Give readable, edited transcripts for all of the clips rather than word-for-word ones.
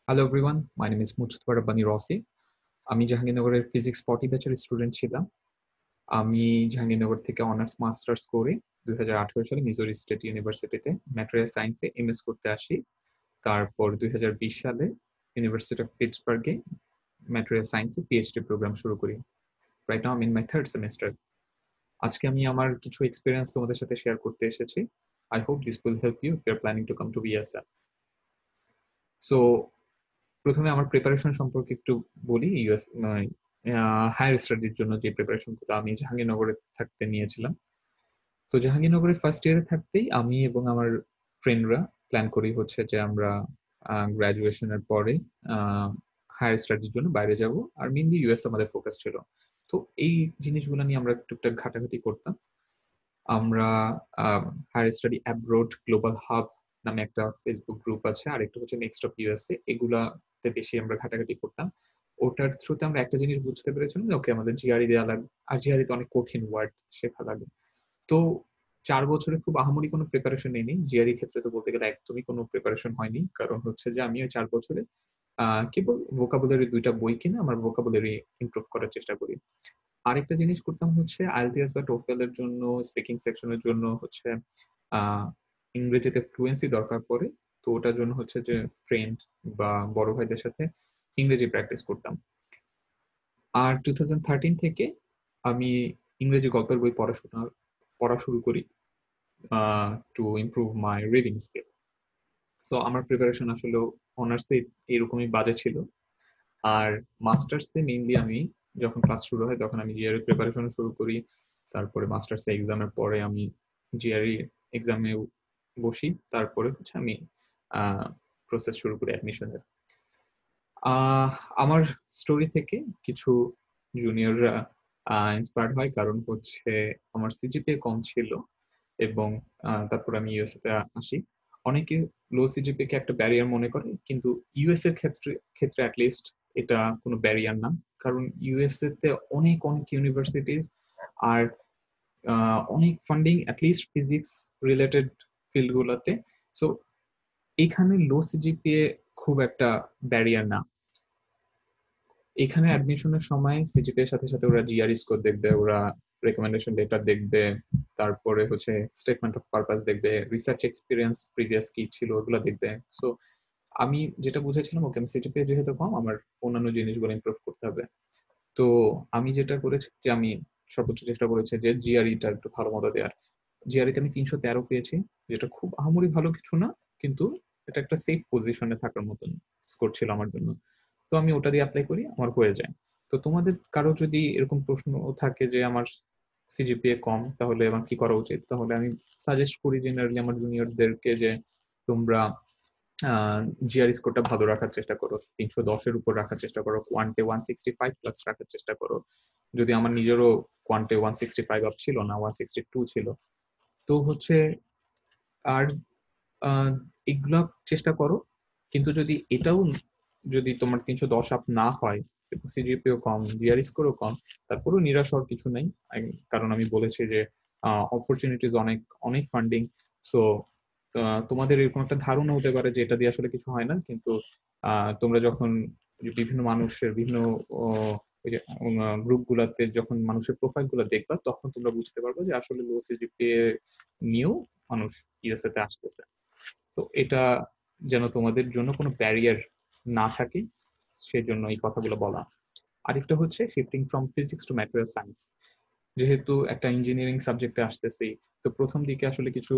Hello everyone, my name is Mujtaba Rabbani Rossi. আমি জাহাঙ্গীরনগরের physics 40 ব্যাচের student ছিলাম। আমি জাহাঙ্গীরনগর থেকে অনার্স মাস্টার্স করে 2018 সালে মিজোরি স্টেট ইউনিভার্সিটিতে ম্যাটেরিয়াল সায়েন্সে এমএস করতে আসি। তারপর 2020 সালে ইউনিভার্সিটি অফ পিটসবার্গে ম্যাটেরিয়াল সায়েন্সে পিএইচডি প্রোগ্রাম শুরু করি। Right now I in my third semester. আজকে আমি আমার কিছু এক্সপেরিয়েন্স তোমাদের সাথে শেয়ার করতে এসেছি। I hope this will help you if you're planning to come to BSF. So প্রথমে আমার প্রিপারেশন সম্পর্কে একটু বলি। হায়ার স্টাডির জন্য যে প্রিপারেশনগুলো আমি জাহাঙ্গীরনগরে থাকতে নিয়েছিলাম। তো জাহাঙ্গীরনগরে ফার্স্ট ইয়ারে থাকতেই আমি এবং আমার ফ্রেন্ডরা প্ল্যান করি হচ্ছে যে আমরা গ্রাজুয়েশনের পরে হায়ার স্টাডির জন্য বাইরে যাব, আর মেইনলি ইউএস আমাদের ফোকাস ছিল। তো এই জিনিসগুলো নিয়ে আমরা টুকটাক ঘাটাঘাটি করতাম। আমরা higher study abroad global hub নামে একটা ফেসবুক গ্রুপ আছে, আর একটা হচ্ছে নেক্সট অফ ইউএসএ, এগুলাতে বেশি আমরা ঘাটাঘাটি করতাম। ওটার থ্রুতে আমরা একটা জিনিস বুঝতে পেরেছিলাম যে ওকে আমাদের জিআরই দেওয়া লাগবে, আর জিআরই তো অনেক কঠিন ওয়ার্ড, শেখা লাগে। তো 4 বছরে খুব আহামরি কোনো প্রিপারেশন নেইনি। জিআরই ক্ষেত্রে তো বলতে গেলে একদমই কোনো প্রিপারেশন হয়নি, কারণ হচ্ছে যে আমি ওই 4 বছরে কেবল ভোকাবুলারি 2টা বই কিনে আমার ভোকাবুলারি ইমপ্রুভ করার চেষ্টা করি। আরেকটা জিনিস করতাম হচ্ছে আইএলটিএস বা টোফেল এর জন্য, স্পিকিং সেকশনের জন্য হচ্ছে আহ, ইংরেজিতে ফ্লুয়েন্সি দরকার পড়ে। তো ওটার জন্য হচ্ছে যে ফ্রেন্ড বা বড় ভাইদের সাথে ইংরেজি প্র্যাকটিস করতাম। আর 2013 থেকে আমি ইংরেজি গল্পের বই পড়া শুরু করি to improve my reading skill. So আমার প্রিপারেশন আসলে অনার্সে এরকমই বাজে ছিল। আর মাস্টার্সে মেইনলি আমি যখন ক্লাস শুরু হয় তখন আমি জিআরই প্রিপারেশন শুরু করি। তারপরে মাস্টার্সে এক্সামের পরে আমি জিআরই এক্সামে বসি। তারপরে হচ্ছে আমি প্রসেস শুরু করি অ্যাডমিশনের। আমার স্টোরি থেকে কিছু জুনিয়ররা ইন্সপায়ার্ড হয়, কারণ হচ্ছে আমার সিজিপিএ কম ছিল এবং তারপর আমি ইউএসএ তে আসি। অনেকে লো সিজিপিএ কে একটা ব্যারিয়ার মনে করে, কিন্তু ইউএস এর ক্ষেত্রে অ্যাটলিস্ট এটা কোনো ব্যারিয়ার না। কারণ ইউএসএ তে অনেক অনেক ইউনিভার্সিটিজ আর অনেক funding, at least physics related field গুলোতে। সো এখানে লো সিজিপিএ খুব একটা ব্যারিয়ার না। এখানে অ্যাডমিশনের সময় সিজিপিএ এর সাথে সাথে ওরা জিআরই স্কোর দেখবে, ওরা রেকমেন্ডেশন লেটার দেখবে, তারপরে হচ্ছে স্টেটমেন্ট অফ পারপাস দেখবে, রিসার্চ এক্সপিরিয়েন্স প্রিভিয়াস কি ছিল ওগুলো দেখবে। সো আমি যেটা বুঝেছিলাম, ওকে আমি সিজিপিএ যেহেতু কম, আমার অন্যান্য জিনিসগুলো ইমপ্রুভ করতে হবে। তো আমি যেটা করেছি যে আমি সর্বোচ্চ চেষ্টা করেছি যে জিআরইটা একটু ভালো মতো দেওয়ার। জিআরইতে আমি 313 পেয়েছি, যেটা খুব আহামরি ভালো কিছু না, কিন্তু এটা একটা সেফ পজিশনে থাকার মতন স্কোর ছিল আমার জন্য। তো আমি ওটা দিয়ে অ্যাপ্লাই করি, আমার হয়ে যায়। তো তোমাদের কারো যদি এরকম প্রশ্ন থাকে যে আমার সিজিপিএ কম, তাহলে আমার কি করা উচিত, তাহলে আমি সাজেস্ট করি জেনারেলি আমার জুনিয়রদেরকে যে তোমরা জিআর স্কোরটা ভালো রাখার চেষ্টা করো, 310-এর উপর রাখার চেষ্টা করো, কোয়ান্টে 165 প্লাস রাখার চেষ্টা করো। যদি আমার নিজেরও কোয়ান্টে 165 আপ ছিল না, 162 ছিল। তো হচ্ছে আর আহ, এগুলা চেষ্টা করো। কিন্তু যদি এটাও, যদি তোমার 310 আপ না হয়, সিজিপিও কম, জিআর স্কোরও কম, তারপরেও নিরাশ হওয়ার কিছু নাই। কারণ আমি বলেছি যে অপরচুনিটিস অনেক, অনেক ফান্ডিং। সো তোমাদের এরকম একটা ধারণা হতে পারে যে এটা দিয়ে আসলে কিছু হয় না, কিন্তু তোমরা যখন বিভিন্ন মানুষের বিভিন্ন গ্রুপ গুলাতে যখন মানুষের প্রোফাইল গুলো দেখবা, তখন তোমরা বুঝতে পারবে যে আসলে লো সিজিপিএ নিয়েও মানুষ ইউএসএ তে আসতেছে। তো এটা যেন তোমাদের জন্য কোনো ব্যারিয়ার না থাকে, সেজন্য এই কথাগুলো বলা। আরেকটা হচ্ছে shifting from physics to material science. যেহেতু একটা ইঞ্জিনিয়ারিং সাবজেক্টে আসতেছি, তো প্রথম দিকে আসলে কিছু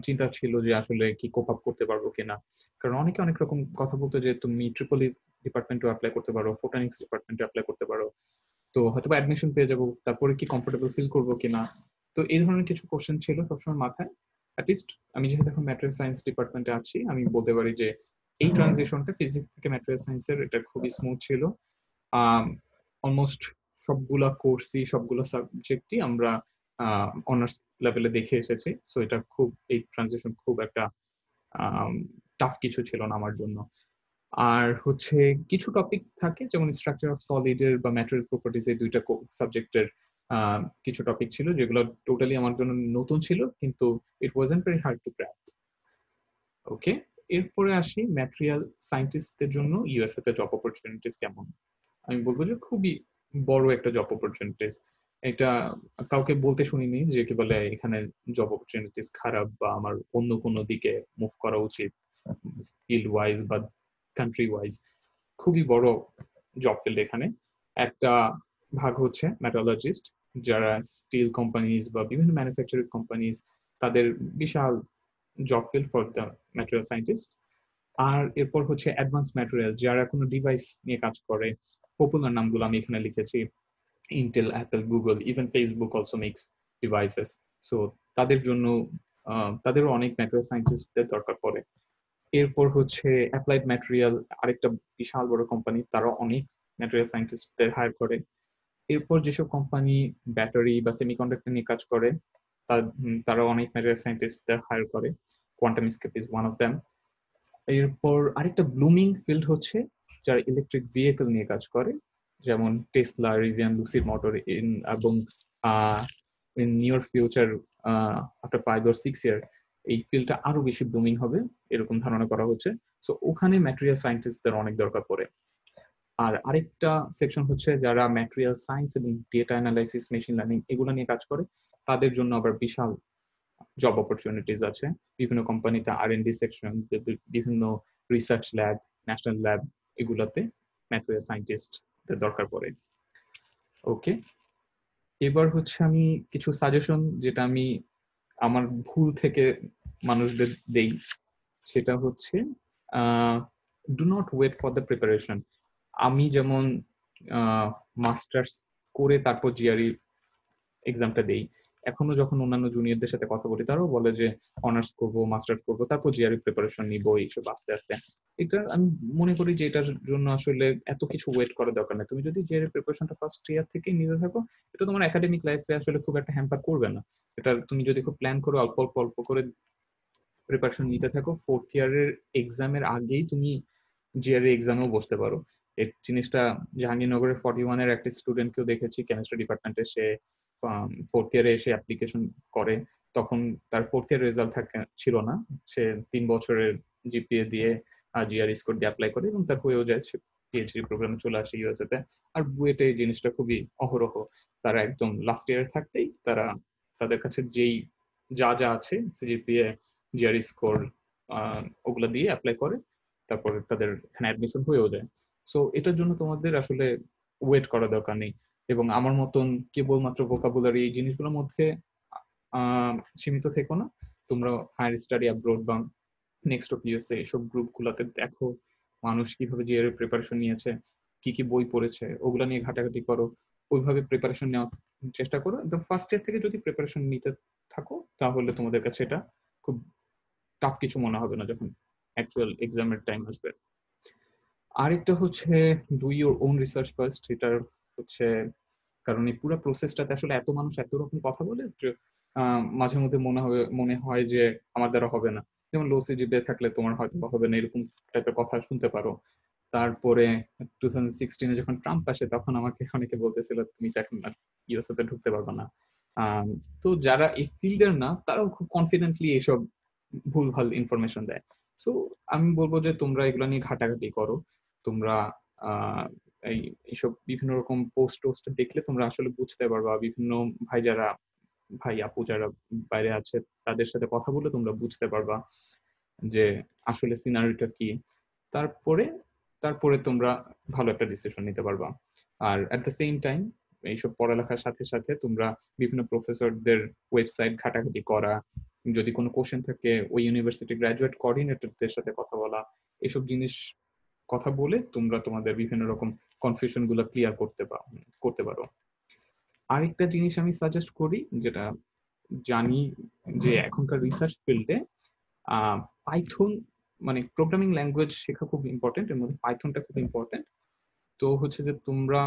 চিন্তা ছিল যে আসলে কি কোপ আপ করতে পারবো কিনা। কারণ অনেকে অনেক রকম কথা বলতো যে তুমি ট্রিপলি ডিপার্টমেন্টে অ্যাপ্লাই করতে পারো, ফোটনিক্স ডিপার্টমেন্টে অ্যাপ্লাই করতে পারো, তো হয়তো অ্যাডমিশন পেয়ে যাবো, তারপরে কি কমফোর্টেবল ফিল করবো কিনা। তো এই ধরনের কিছু কোশ্চেন ছিল সবসময় মাথায়। অ্যাটলিস্ট আমি যেহেতু এখন ম্যাটেরিয়াল সায়েন্স ডিপার্টমেন্টে আছি, আমি বলতে পারি যে এই ট্রানজিশনটা ফিজিক্স থেকে ম্যাটেরিয়াল সায়েন্সের এটা খুবই স্মুথ ছিল। অলমোস্ট সবগুলা কোর্সই, সবগুলো সাবজেক্টই আমরা অনার্স লেভেলে দেখে এসেছি। সো এটা খুব, এই ট্রানজিশন খুব একটা টাফ কিছু ছিল না আমার জন্য। আর হচ্ছে কিছু টপিক থাকে যেমন স্ট্রাকচার অফ সলিডের বা ম্যাটেরিয়াল প্রপার্টিজ, এই দুইটা সাবজেক্টের কিছু টপিক ছিল যেগুলো টোটালি আমার জন্য নতুন ছিল, কিন্তু it wasn't very hard to crack. Okay, এরপরে আসি ম্যাটেরিয়াল সায়েন্টিস্টদের জন্য ইউএসএ তে জব অপরচুনিটিস কেমন। আমি বলবো যে খুবই বড় একটা জব অপরচুনিটিস। এটা কাউকে বলতে শুনিনি যে কি বলে এখানে জব অপরচুনিটিস খারাপ বা আমার অন্য কোনো দিকে মুভ করা উচিত ফিল্ড ওয়াইজ বা কান্ট্রি ওয়াইজ। খুবই বড় জব ফিল্ড এখানে। একটা ভাগ হচ্ছে মেটালজিস্ট, যারা স্টিল কোম্পানিজ বা বিভিন্ন ম্যানুফ্যাকচারিং কোম্পানিজ, তাদের বিশাল job field for the material scientist. আর এরপর হচ্ছে অ্যাডভান্স ম্যাটেরিয়াল, যারা কোনো ডিভাইস নিয়ে কাজ করে। পপুলার নামগুলো আমি এখানে লিখেছি: Intel, Apple, Google, even Facebook also makes devices. So তাদের জন্য তাদেরও অনেক ম্যাটেরিয়াল সায়েন্টিস্টদের দরকার পড়ে। এরপর হচ্ছে অ্যাপ্লাইড ম্যাটেরিয়াল, আরেকটা বিশাল বড় কোম্পানি, তারা অনেক ম্যাটেরিয়াল সায়েন্টিস্টদের হায়ার করে। এরপর যেসব কোম্পানি ব্যাটারি বা সেমিকন্ডাক্টর নিয়ে কাজ করে, তারা অনেক ম্যাটেরিয়াল সায়েন্টিস্টদের হায়ার করে। QuantumScape is one of them. এরপর আরেকটা ব্লুমিং ফিল্ড হচ্ছে যারা ইলেকট্রিক ভেহিকল নিয়ে কাজ করে, যেমন টেসলা, রিভিয়ান, লুসিড মোটর, এবং in near future after 5 or 6 ইয়ার এই ফিল্ডটা আরো বেশি ব্লুমিং হবে এরকম ধারণা করা হচ্ছে। সো ওখানে ম্যাটেরিয়াল সায়েন্টিস্টদের অনেক দরকার পড়ে। আর আরেকটা সেকশন হচ্ছে যারা ম্যাটেরিয়াল সায়েন্স এবং ডেটা অ্যানালাইসিস, মেশিন লার্নিং এগুলো নিয়ে কাজ করে, তাদের জন্য আবার বিশাল জব অপরচুনিটিস আছে বিভিন্ন কোম্পানিতে। আর&ডি সেকশন, বিভিন্ন রিসার্চ ল্যাব, ন্যাশনাল ল্যাব, এগুলাতে ম্যাটেরিয়াল সায়েন্টিস্টদের দরকার পড়ে। ওকে, এবার হচ্ছে আমি কিছু সাজেশন যেটা আমি আমার ভুল থেকে মানুষদের দেই, সেটা হচ্ছে do not wait for the preparation. আমি যেমন মাস্টার্স করে তারপর জিআরই এক্সামটা দেই, এখনো যখন অন্যান্য জুনিয়রদের সাথে কথা বলি, তারাও বলে যে অনার্স করব, মাস্টার্স করব, তারপর জিআরই প্রিপারেশন নিব, এইসব আস্তে আস্তে। এটা আমি মনে করি যে এটার জন্য আসলে এত কিছু ওয়েট করার দরকার নেই। তুমি যদি জিআরই প্রিপারেশনটা ফার্স্ট ইয়ার থেকেই নিতে থাকো, এটা তোমার একাডেমিক লাইফে আসলে খুব একটা হ্যাম্পার করবে না। এটা তুমি যদি খুব প্ল্যান করো, অল্প অল্প অল্প করে প্রিপারেশন নিতে থাকো, ফোর্থ ইয়ারের এক্সামের আগেই তুমি জিআরই এক্সামেও বসতে পারো। এই জিনিসটা জাহাঙ্গীরনগরের 41-এর একটা স্টুডেন্টকেও দেখেছি, কেমিস্ট্রি ডিপার্টমেন্টে। সে ফোর্থ ইয়ারে এসে অ্যাপ্লিকেশন করে, তখন তার ফোর্থ ইয়ার রেজাল্ট ছিল না। সে 3 বছরের জিপিএ দিয়ে জিআরই স্কোর দিয়ে অ্যাপ্লাই করে এবং তার হয়েও যায়, সে পিএইচডি প্রোগ্রামে চলে আসে ইউএসএ তে। আর বুয়েটে এই জিনিসটা খুবই অহরহ। তারা একদম লাস্ট ইয়ারে থাকতেই তারা তাদের কাছে যেই যা যা আছে, সিজিপিএ, জিআরই স্কোর, ওগুলা দিয়ে অ্যাপ্লাই করে, তারপরে তাদের এখানে অ্যাডমিশন হয়েও যায়। সো এটার জন্য তোমাদের আসলে ওয়েট করা দরকার নেই। এবং আমার মতন কেবলমাত্র ভোকাবুলারি এই জিনিসগুলোর মধ্যে সীমিত থেকো না। তোমরা হায়ার স্টাডি অ্যাব্রোড বা নেক্সট অফ ইউএসএ এসব গ্রুপগুলোতে দেখো মানুষ কিভাবে জিআরই প্রিপারেশন নিয়েছে, কি কি বই পড়েছে, ওগুলা নিয়ে ঘাটাঘাটি করো, ওইভাবে প্রিপারেশন নেওয়ার চেষ্টা করো। একদম ফার্স্ট ইয়ার থেকে যদি প্রিপারেশন নিতে থাকো, তাহলে তোমাদের কাছে এটা খুব টাফ কিছু মনে হবে না যখন অ্যাকচুয়াল এক্সামের টাইম আসবে। আরেকটা হচ্ছে do your own research first. এটার হচ্ছে কারণ এই পুরো প্রসেসটাতে আসলে এত মানুষ এত রকম কথা বলে যে মাঝে মধ্যে মনে হয় যে আমার দ্বারা হবে না। যেমন লো সিজিপিএ থাকলে তোমার হয়তো হবে না, এরকম টাইপের কথা শুনতে পারো। তারপরে 2016-এ যখন ট্রাম্প আসে, তখন আমাকে অনেকে বলতেছিল তুমি তো এখন ইউএসএ তে ঢুকতে পারবে না। তো যারা এই ফিল্ডের না, তারাও খুব কনফিডেন্টলি এইসব ভুলভাল ইনফরমেশন দেয়। সো আমি বলবো যে তোমরা এগুলো নিয়ে ঘাটাঘাটি করো। তোমরা এইসব বিভিন্ন রকম পোস্ট টোস্ট দেখলে তোমরা আসলে বুঝতে পারবা। বিভিন্ন ভাই আপু যারা বাইরে আছে, তাদের সাথে কথা বলে তোমরা বুঝতে পারবা যে আসলে সিনারিটা কি। তারপরে তারপরে তোমরা ভালো একটা ডিসিশন নিতে পারবা। আর এট দ্য সেম টাইম এইসব পড়ালেখার সাথে সাথে তোমরা বিভিন্ন প্রফেসরদের ওয়েবসাইট ঘাটাঘাটি করা, যদি কোনো কোশ্চেন থাকে ওই ইউনিভার্সিটি গ্রাজুয়েট কোঅর্ডিনেটরদের সাথে কথা বলা, এসব জিনিস কথা বলে তোমরা তোমাদের বিভিন্ন রকম কনফিউশন গুলো ক্লিয়ার করতে পারো। আরেকটা জিনিস আমি সাজেস্ট করি, যেটা জানি যে এখনকার রিসার্চ ফিল্ডে পাইথন মানে প্রোগ্রামিং ল্যাঙ্গুয়েজ শেখা খুব ইম্পর্টেন্ট, এর মধ্যে পাইথনটা খুব ইম্পর্টেন্ট। তো হচ্ছে যে তোমরা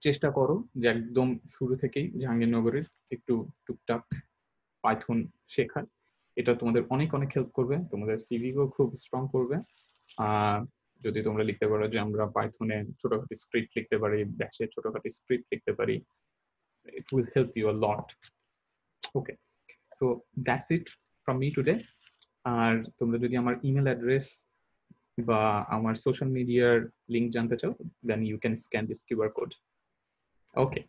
চেষ্টা করো যে একদম শুরু থেকেই জাহাঙ্গীরনগরের একটু টুকটাক পাইথন শেখার। এটা তোমাদের অনেক অনেক হেল্প করবে, তোমাদের সিভিও খুব স্ট্রং করবে। যদি তোমরা লিখতে পারো যে আমরা পাইথনে ছোটখাটো স্ক্রিপ্ট লিখতে পারি, ব্যাশে ছোটখাটো স্ক্রিপ্ট লিখতে পারি, it will help you a lot. Okay, so that's it from me today. আর তোমরা যদি আমার ইমেল অ্যাড্রেস বা আমার সোশ্যাল মিডিয়ার লিংক জানতে চাও, then you can scan this QR code. Okay,